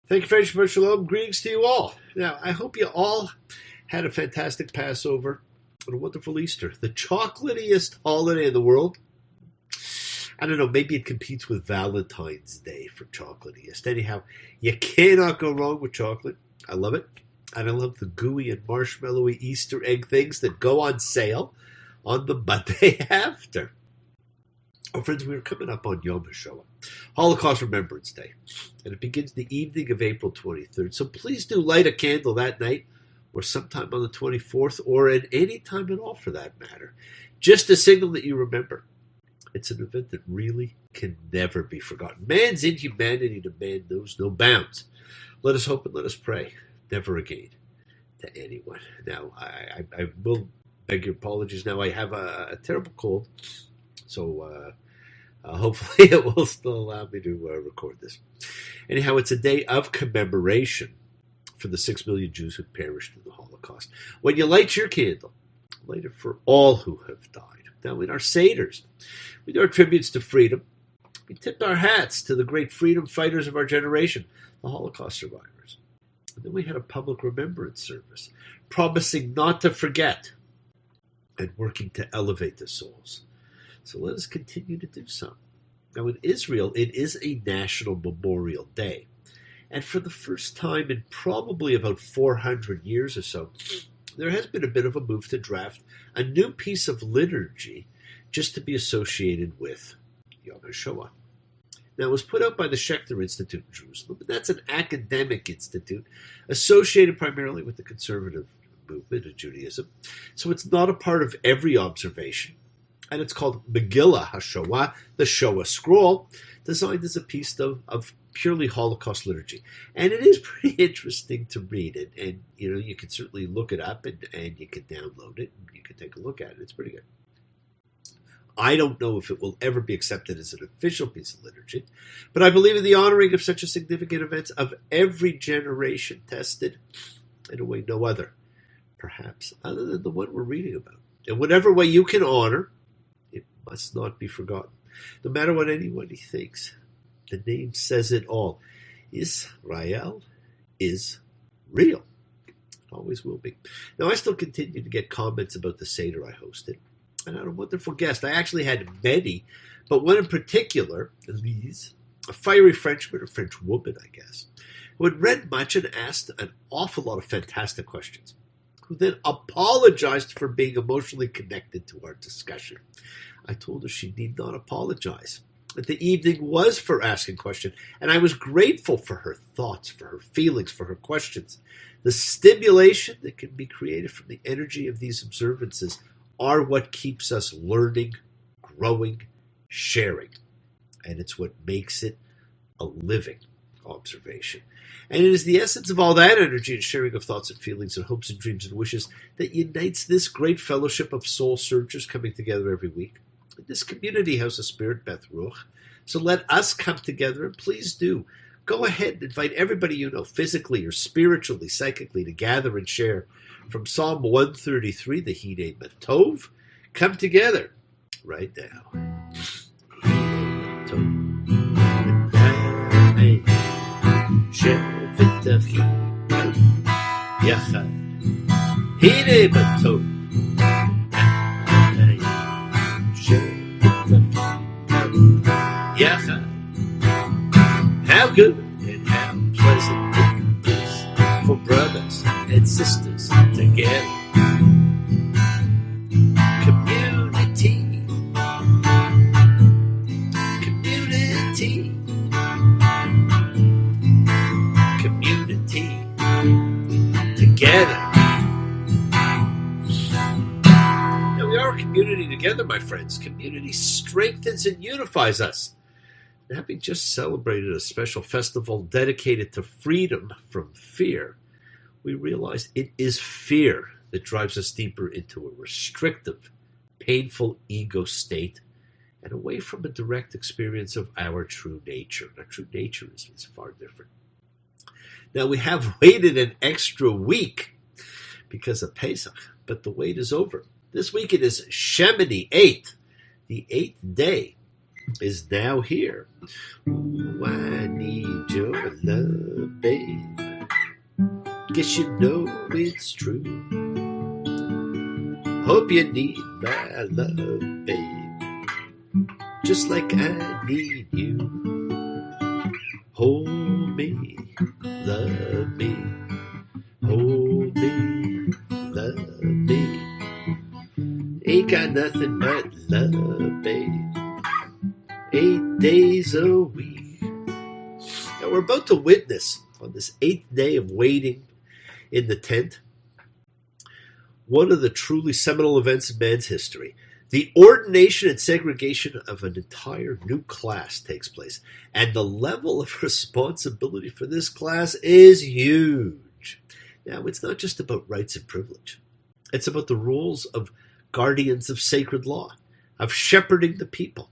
Thank you, French for Shalom. Greetings to you all. Now, I hope you all had a fantastic Passover and a wonderful Easter. The chocolatiest holiday in the world. I don't know, maybe it competes with Valentine's Day for chocolatiest. Anyhow, you cannot go wrong with chocolate. I love it. And I love the gooey and marshmallowy Easter egg things that go on sale on the Monday after. Oh, friends, we are coming up on Yom HaShoah, Holocaust Remembrance Day, and it begins the evening of April 23rd. So please do light a candle that night, or sometime on the 24th, or at any time at all for that matter, just to signal that you remember. It's an event that really can never be forgotten. Man's inhumanity to man knows no bounds. Let us hope and let us pray, never again to anyone. Now, I will beg your apologies. Now, I have a terrible cold, so hopefully it will still allow me to record this. Anyhow, it's a day of commemoration for the 6 million Jews who perished in the Holocaust. When you light your candle, light it for all who have died. Now, in our Seders, we do our tributes to freedom. We tipped our hats to the great freedom fighters of our generation, the Holocaust survivors. And then we had a public remembrance service, promising not to forget and working to elevate the souls. So let us continue to do so. Now, in Israel, it is a national Memorial Day. And for the first time in probably about 400 years or so, there has been a bit of a move to draft a new piece of liturgy just to be associated with Yom HaShoah. Now, it was put out by the Schechter Institute in Jerusalem, and that's an academic institute associated primarily with the conservative movement of Judaism. So it's not a part of every observation. And it's called Megillah HaShoah, the Shoah Scroll, designed as a piece of purely Holocaust liturgy. And it is pretty interesting to read it. And you can certainly look it up and you can download it and you can take a look at it. It's pretty good. I don't know if it will ever be accepted as an official piece of liturgy, but I believe in the honoring of such a significant event of every generation tested in a way no other, perhaps, other than the one we're reading about. In whatever way you can honor, it must not be forgotten. No matter what anybody thinks, the name says it all. Israel is real. It always will be. Now, I still continue to get comments about the Seder I hosted. And I had a wonderful guest. I actually had many, but one in particular, Elise, a fiery Frenchman, or French woman, I guess, who had read much and asked an awful lot of fantastic questions, who then apologized for being emotionally connected to our discussion. I told her she need not apologize, that the evening was for asking questions, and I was grateful for her thoughts, for her feelings, for her questions. The stimulation that can be created from the energy of these observances are what keeps us learning, growing, sharing. And it's what makes it a living observation. And it is the essence of all that energy and sharing of thoughts and feelings and hopes and dreams and wishes that unites this great fellowship of soul searchers coming together every week. This community has a spirit, Beth Ruach. So let us come together, and please do. Go ahead and invite everybody you know, physically or spiritually, psychically, to gather and share. From Psalm 133, the Hine Matov, come together right now. Hine Matov. How good and how pleasant it is for brothers and sisters together. Community, community, community, together. Now, we are a community together, my friends. Community strengthens and unifies us. And having just celebrated a special festival dedicated to freedom from fear, we realize it is fear that drives us deeper into a restrictive, painful ego state and away from a direct experience of our true nature. Our true nature is far different. Now, we have waited an extra week because of Pesach, but the wait is over. This week it is Shemini 8th, the 8th day is now here. Ooh, I need your love, babe. Guess you know it's true. Hope you need my love, babe, just like I need you. Hold me, love me, hold me, love me. Ain't got nothing but love, babe. 8 days a week. Now we're about to witness on this 8th day of waiting in the tent one of the truly seminal events in man's history. The ordination and segregation of an entire new class takes place, and the level of responsibility for this class is huge. Now, it's not just about rights and privilege. It's about the roles of guardians of sacred law, of shepherding the people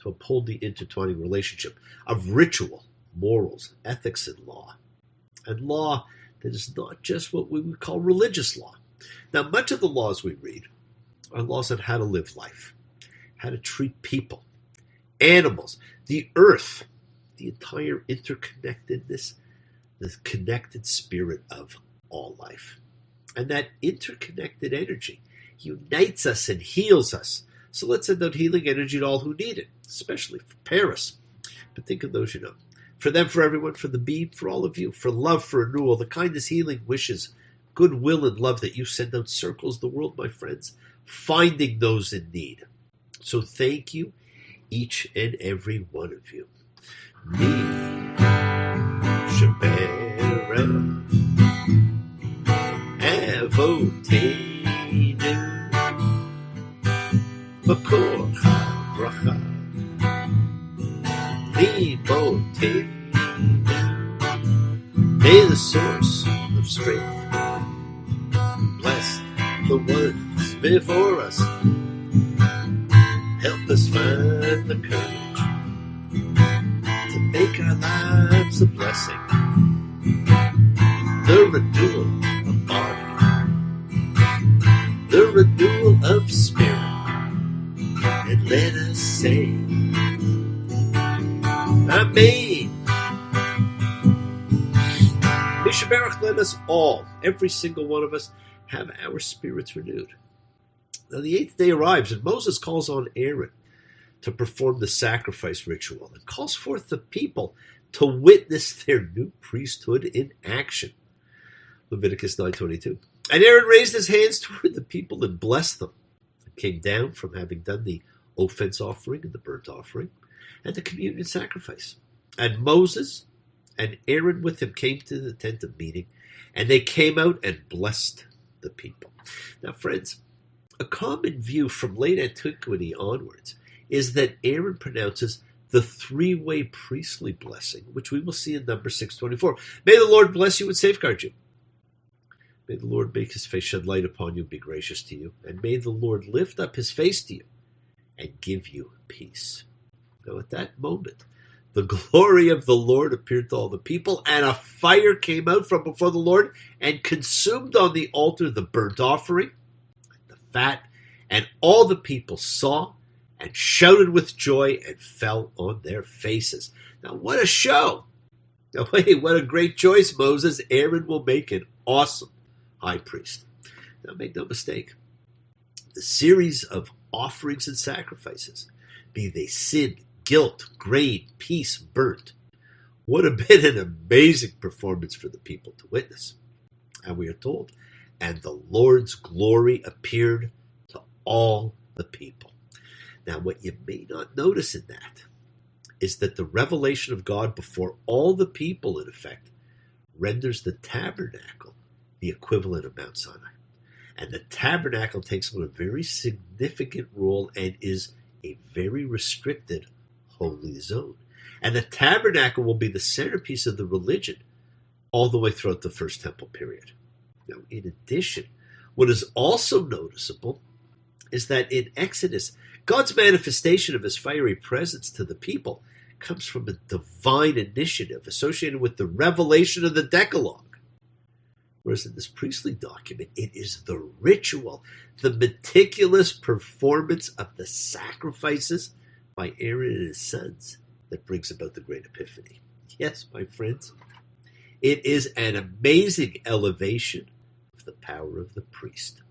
to uphold the intertwining relationship, of ritual, morals, ethics, and law. And law that is not just what we would call religious law. Now, much of the laws we read are laws on how to live life, how to treat people, animals, the earth, the entire interconnectedness, the connected spirit of all life. And that interconnected energy unites us and heals us. So let's send out healing energy to all who need it, especially for Paris. But think of those you know. For them, for everyone, for the bee, for all of you, for love, for renewal, the kindness, healing, wishes, goodwill, and love that you send out circles the world, my friends, finding those in need. So thank you, each and every one of you. Me, Shemini, Avotenu, Makor HaBracha, Limotenu. May the source of strength bless the ones before us. Help us find the courage to make our lives a blessing. The renewal of body, the renewal of spirit, and let us say, Amen. Mishaberach, let us all, every single one of us, have our spirits renewed. Now the 8th day arrives, and Moses calls on Aaron to perform the sacrifice ritual and calls forth the people to witness their new priesthood in action. Leviticus 9:22. And Aaron raised his hands toward the people and blessed them, and came down from having done the offense offering and the burnt offering and the communion sacrifice. And Moses and Aaron with him came to the tent of meeting, and they came out and blessed the people. Now, friends, a common view from late antiquity onwards is that Aaron pronounces the three-way priestly blessing, which we will see in Numbers 6:24. May the Lord bless you and safeguard you. May the Lord make his face shed light upon you and be gracious to you. And may the Lord lift up his face to you and give you peace. Now at that moment, the glory of the Lord appeared to all the people, and a fire came out from before the Lord and consumed on the altar the burnt offering, the fat, and all the people saw and shouted with joy and fell on their faces. Now what a show! Now wait, what a great choice, Moses. Aaron will make an awesome high priest. Now make no mistake, the series of offerings and sacrifices, be they sin, guilt, grain, peace, burnt, would have been an amazing performance for the people to witness. And we are told, and the Lord's glory appeared to all the people. Now, what you may not notice in that is that the revelation of God before all the people, in effect, renders the tabernacle the equivalent of Mount Sinai. And the tabernacle takes on a very significant role and is a very restricted holy zone. And the tabernacle will be the centerpiece of the religion all the way throughout the First Temple period. Now, in addition, what is also noticeable is that in Exodus, God's manifestation of his fiery presence to the people comes from a divine initiative associated with the revelation of the Decalogue. Whereas in this priestly document, it is the ritual, the meticulous performance of the sacrifices by Aaron and his sons that brings about the great epiphany. Yes, my friends, it is an amazing elevation of the power of the priest.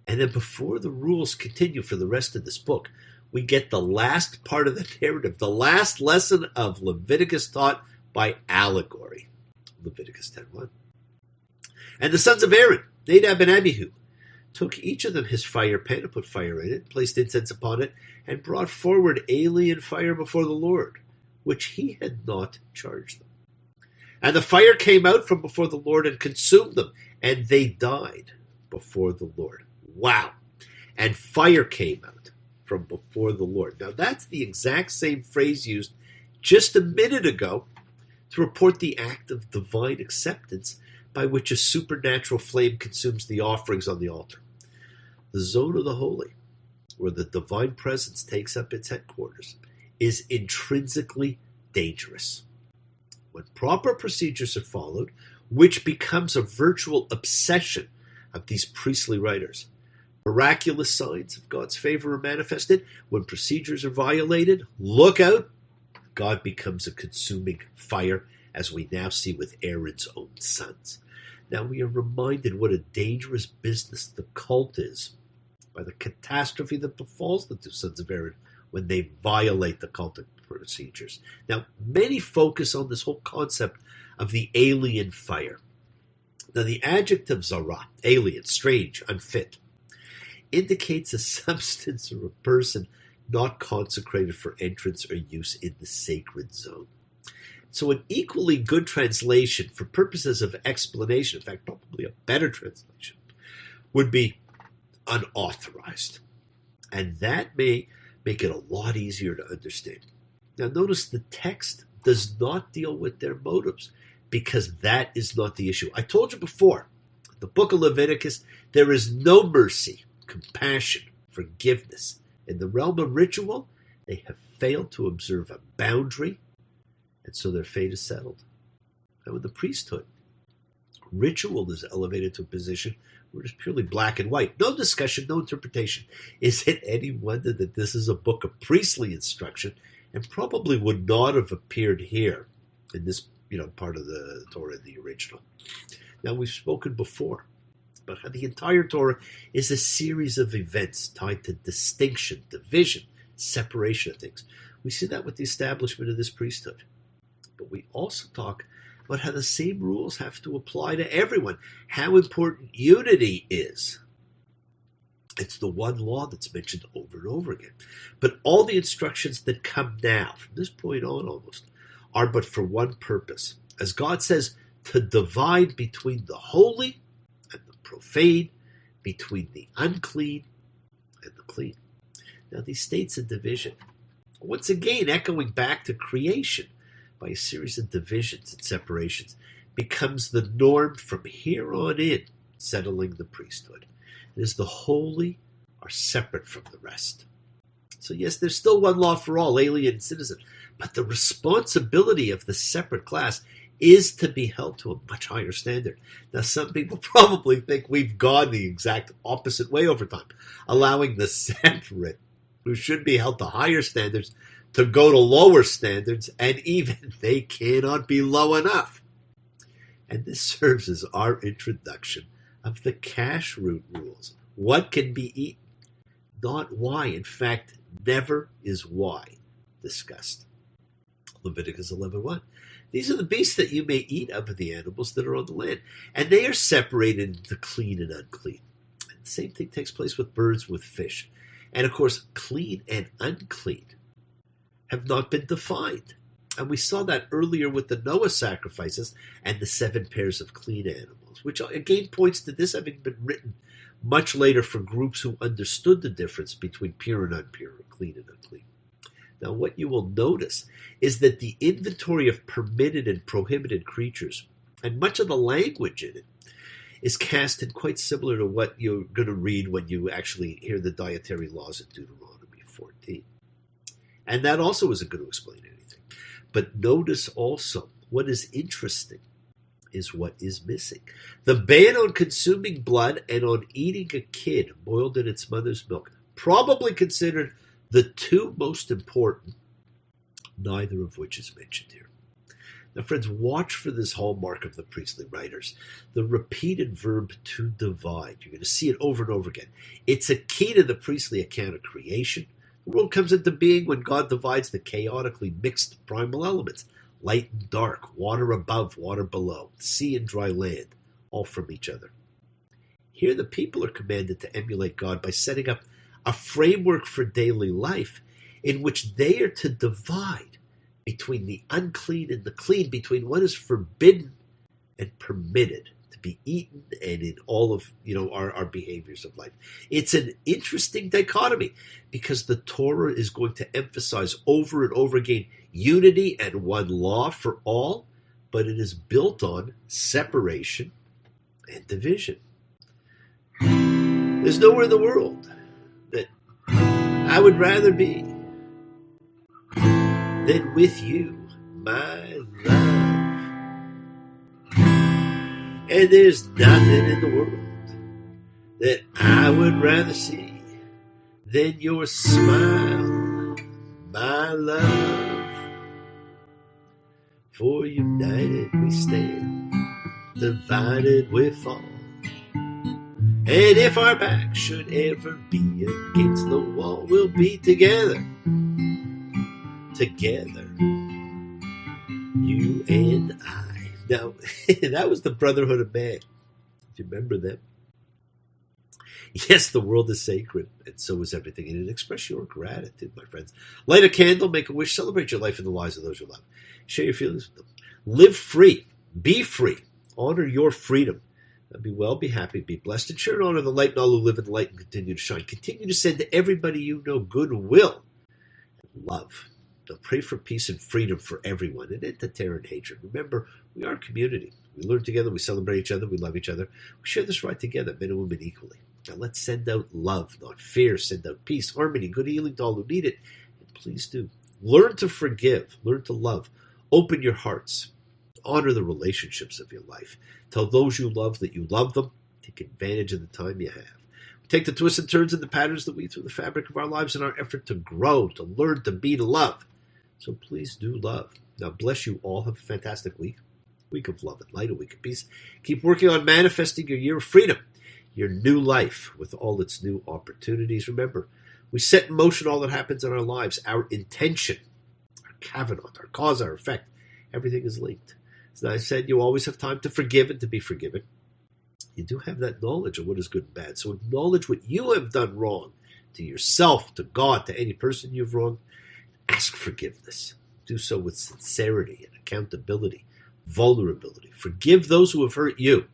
And then before the rules continue for the rest of this book, we get the last part of the narrative, the last lesson of Leviticus taught by allegory. Leviticus 10:1. And the sons of Aaron, Nadab and Abihu, took each of them his fire pan and put fire in it, placed incense upon it, and brought forward alien fire before the Lord, which he had not charged them. And the fire came out from before the Lord and consumed them, and they died before the Lord. Wow. And fire came out from before the Lord. Now that's the exact same phrase used just a minute ago to report the act of divine acceptance by which a supernatural flame consumes the offerings on the altar. The zone of the holy, where the divine presence takes up its headquarters, is intrinsically dangerous. When proper procedures are followed, which becomes a virtual obsession of these priestly writers, miraculous signs of God's favor are manifested. When procedures are violated, look out, God becomes a consuming fire, as we now see with Aaron's own sons. Now we are reminded what a dangerous business the cult is by the catastrophe that befalls the two sons of Aaron when they violate the cultic procedures. Now, many focus on this whole concept of the alien fire. Now, the adjective zara, alien, strange, unfit, indicates a substance or a person not consecrated for entrance or use in the sacred zone. So an equally good translation for purposes of explanation, in fact, probably a better translation, would be unauthorized. And that may make it a lot easier to understand. Now notice the text does not deal with their motives because that is not the issue. I told you before, in the book of Leviticus, there is no mercy, compassion, forgiveness. In the realm of ritual, they have failed to observe a boundary, and so their fate is settled. Now in the priesthood, ritual is elevated to a position where it is purely black and white. No discussion, no interpretation. Is it any wonder that this is a book of priestly instruction and probably would not have appeared here in this part of the Torah in the original? Now we've spoken before about how the entire Torah is a series of events tied to distinction, division, separation of things. We see that with the establishment of this priesthood. But we also talk about how the same rules have to apply to everyone, how important unity is. It's the one law that's mentioned over and over again. But all the instructions that come now, from this point on almost, are but for one purpose. As God says, to divide between the holy and the profane, between the unclean and the clean. Now these states of division, once again echoing back to creation, by a series of divisions and separations, becomes the norm from here on in, settling the priesthood. It is the holy are separate from the rest. So yes, there's still one law for all, alien and citizen, but the responsibility of the separate class is to be held to a much higher standard. Now some people probably think we've gone the exact opposite way over time, allowing the separate, who should be held to higher standards, to go to lower standards, and even they cannot be low enough. And this serves as our introduction of the kashrut rules. What can be eaten? Not why. In fact, never is why discussed. Leviticus 11:1. These are the beasts that you may eat of the animals that are on the land, and they are separated into clean and unclean. And the same thing takes place with birds, with fish. And of course, clean and unclean have not been defined. And we saw that earlier with the Noah sacrifices and the 7 pairs of clean animals, which again points to this having been written much later for groups who understood the difference between pure and impure, clean and unclean. Now what you will notice is that the inventory of permitted and prohibited creatures, and much of the language in it, is cast in quite similar to what you're going to read when you actually hear the dietary laws in Deuteronomy 14. And that also isn't going to explain anything. But notice also, what is interesting is what is missing. The ban on consuming blood and on eating a kid boiled in its mother's milk, probably considered The two most important, neither of which is mentioned here. Now, friends, watch for this hallmark of the priestly writers, the repeated verb to divide. You're going to see it over and over again. It's a key to the priestly account of creation. The world comes into being when God divides the chaotically mixed primal elements, light and dark, water above, water below, sea and dry land, all from each other. Here the people are commanded to emulate God by setting up a framework for daily life in which they are to divide between the unclean and the clean, between what is forbidden and permitted to be eaten, and in all of our behaviors of life. It's an interesting dichotomy because the Torah is going to emphasize over and over again unity and one law for all, but it is built on separation and division. There's nowhere in the world that I would rather be than with you, my love. And there's nothing in the world that I would rather see than your smile, my love. For united we stand, divided we fall. And if our back should ever be against the wall, we'll be together, you and I. Now, that was the Brotherhood of Man. Do you remember them? Yes, the world is sacred, and so is everything in it. Express your gratitude, my friends. Light a candle, make a wish, celebrate your life and the lives of those you love. Share your feelings with them. Live free. Be free. Honor your freedom. Be well, be happy, be blessed, and share and honor the light and all who live in the light and continue to shine. Continue to send to everybody you know goodwill and love. Now pray for peace and freedom for everyone, and end to terror and hatred. Remember, we are a community. We learn together, we celebrate each other, we love each other. We share this right together, men and women equally. Now let's send out love, not fear. Send out peace, harmony, good healing to all who need it. And please do. Learn to forgive. Learn to love. Open your hearts. Honor the relationships of your life. Tell those you love that you love them. Take advantage of the time you have. We take the twists and turns and the patterns that weave through the fabric of our lives in our effort to grow, to learn, to be, to love. So please do love. Now bless you all. Have a fantastic week. Week of love and light, a week of peace. Keep working on manifesting your year of freedom, your new life with all its new opportunities. Remember, we set in motion all that happens in our lives. Our intention, our covenant, our cause, our effect, everything is linked. As I said, you always have time to forgive and to be forgiven. You do have that knowledge of what is good and bad. So acknowledge what you have done wrong to yourself, to God, to any person you've wronged. Ask forgiveness. Do so with sincerity and accountability, vulnerability. Forgive those who have hurt you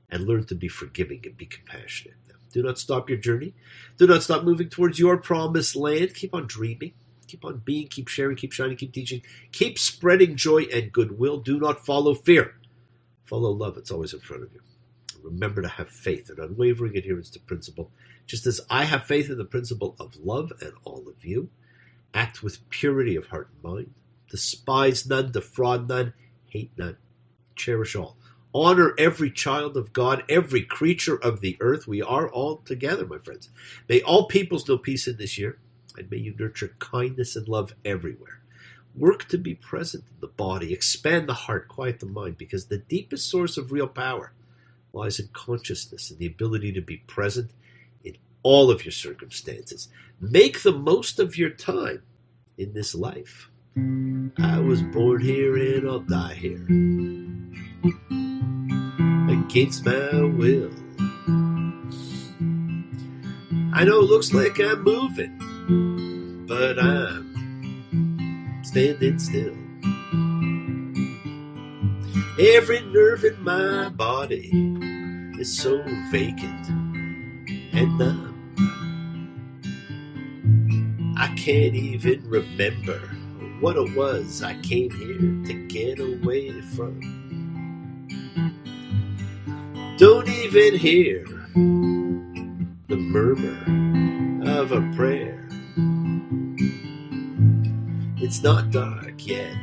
and learn to be forgiving and be compassionate. Now, do not stop your journey. Do not stop moving towards your promised land. Keep on dreaming. Keep on being, keep sharing, keep shining, keep teaching. Keep spreading joy and goodwill. Do not follow fear. Follow love. It's always in front of you. Remember to have faith and unwavering adherence to principle. Just as I have faith in the principle of love and all of you. Act with purity of heart and mind. Despise none, defraud none, hate none. Cherish all. Honor every child of God, every creature of the earth. We are all together, my friends. May all peoples know peace in this year. And may you nurture kindness and love everywhere. Work to be present in the body. Expand the heart. Quiet the mind. Because the deepest source of real power lies in consciousness and the ability to be present in all of your circumstances. Make the most of your time in this life. I was born here and I'll die here. Against my will. I know it looks like I'm moving, but I'm standing still. Every nerve in my body is so vacant and numb. I can't even remember what it was I came here to get away from. Don't even hear the murmur of a prayer. It's not dark yet,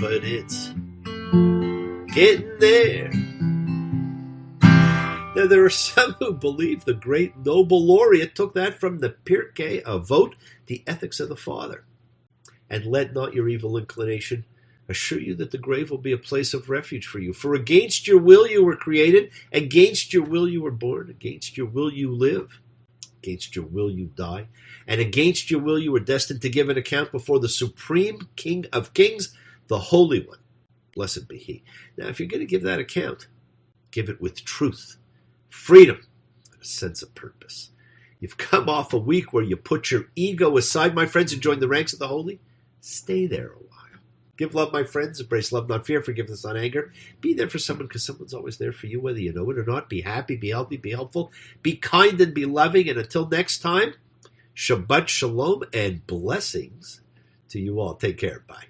but it's getting there. Now, there are some who believe the great noble laureate took that from the Pirkei Avot, the ethics of the Father. And let not your evil inclination assure you that the grave will be a place of refuge for you. For against your will you were created, against your will you were born, against your will you live, against your will you die, and against your will you were destined to give an account before the supreme King of Kings, the Holy One. Blessed be He. Now, if you're going to give that account, give it with truth, freedom, and a sense of purpose. You've come off a week where you put your ego aside, my friends, and join the ranks of the holy. Stay there a while. Give love, my friends. Embrace love, not fear. Forgiveness, not anger. Be there for someone because someone's always there for you, whether you know it or not. Be happy, be healthy, be helpful. Be kind and be loving. And until next time, Shabbat Shalom and blessings to you all. Take care. Bye.